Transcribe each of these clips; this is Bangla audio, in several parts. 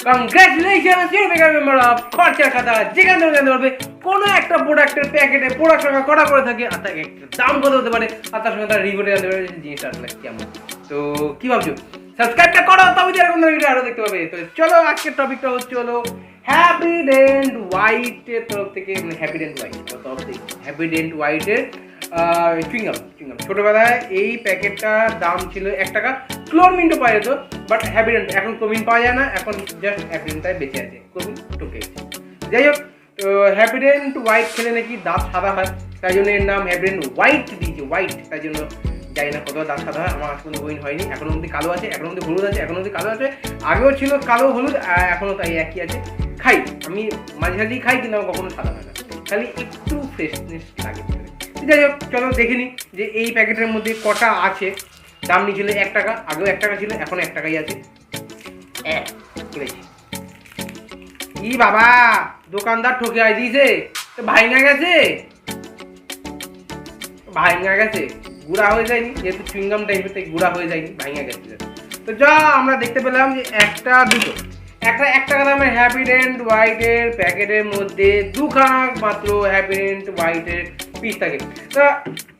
Congratulations you become member of খরচার খাতা। যেখানে তুমি জানতে পারবে কোনো একটা প্রোডাক্টের প্যাকেটে প্রোডাক্ট সংখ্যা কটা করে থাকে আর তার দাম কত হতে পারে আর তার সঙ্গে তার রিভিউটা জানতে পারবে জিনিসটা আসলে কেমন। তো কি ভাবছো, সাবস্ক্রাইবটা করো তবে এরকম ভিডিও আরো দেখতে পাবে। তো চলো আজকের টপিকটা হচ্ছে হলো হ্যাপিডেন্ট হোয়াইটের তরফ থেকে, মানে হ্যাপিডেন্ট হোয়াইটের তরফ থেকে হ্যাপিডেন্ট হোয়াইটের চুইংগাম। ছোটোবেলায় এই প্যাকেটটার দাম ছিল 1 টাকা। ক্লোরমিনটা পাওয়া যেত, বাট হ্যাপিডেন্ট এখন ক্লোরমিন পাওয়া যায় না, এখন জাস্ট হ্যাপিডেন্টটাই বেঁচে আছে, ক্লোরমিন টোকে গেছে। যাই হোক, তো হ্যাপিডেন্ট হোয়াইট খেলে নাকি দাঁত সাদা হয়, তাই জন্য এর নাম হ্যাপিডেন্ট হোয়াইট দিয়েছে, হোয়াইট। তাই জন্য জানি না কত দাঁত সাদা হয়, আমার আজ পর্যন্ত বইন হয়নি। এখনো অবধি কালো আছে, এখনো অবধি হলুদ আছে, এখনো অবধি কালো আছে, আগেও ছিল কালো হলুদ, এখনও তাই একই আছে। খাই আমি মাঝে মাঝেই খাই, কিন্তু আমার কখনো সাদা হয় না, খালি একটু ফ্রেশনেস লাগে। যাই হোক, চলো দেখে নিই যে এই প্যাকেটের মধ্যে কটা আছে। দাম নিয়েছিল 1 টাকা, আগেও 1 টাকা ছিল, এখন 1 টাকাই আছে। ই বাবা, দোকানদার ঠকে আই দিয়েছে, তো ভাইঙা গেছে, গুঁড়া হয়ে যায়নি, যেহেতু চুইংগাম টাইপের, তাই গুঁড়া হয়ে যায়নি, ভাইঙা গেছে। তো যা আমরা দেখতে পেলাম যে একটা 1 টাকা দামের হ্যাপিডেন্ট হোয়াইটের প্যাকেটের মধ্যে 2খানা মাত্র হ্যাপিডেন্ট হোয়াইটের পিস থাকে। তা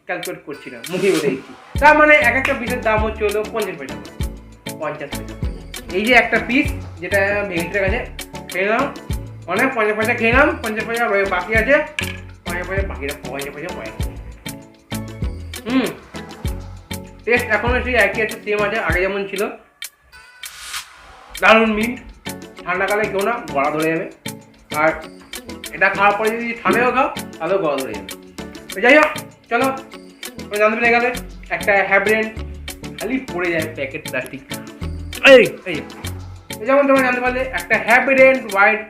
ক্যালকুলেট করছি না, মুখে বলে দিচ্ছি। তার মানে এক একটা পিসের দাম হচ্ছে হলো 50 পয়সা। এই যে একটা পিস যেটা ভেঙে গেছে, খেয়ে নাম অনেক 50 পয়সা খেয়ে নাম, 50 পয়সা বাকি আছে, 50 পয়সা বাকিটা 50 পয়সা পয়সা। টেস্ট এখনও সেই একই আছে, সেম আছে, আগে যেমন ছিল। দারুণ মিন্ট, ঠান্ডাকালে কেউ না গলা ধরে যাবে, আর এটা খাওয়ার পরে যদি ঠান্ডাও খাও তাহলেও গলা ধরে যাবে। তো যাই হোক, চলো জানতে পেরে গেলে একটা হ্যাপিডেন্ট খালি পড়ে যায় প্যাকেট প্লাস্টিক। এই যেমন তোমরা জানতে পারলে একটা হ্যাপিডেন্ট হোয়াইট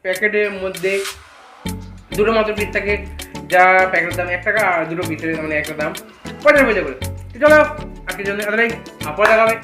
প্যাকেটের মধ্যে 2টো মাত্র পিস থাকে, যা প্যাকেটের দাম 1 টাকা, আর 2টো পিসের মানে একটা দাম 50 পয়সা করে। চলো আজকের জন্য এতটাই, পরে দেখা হবে।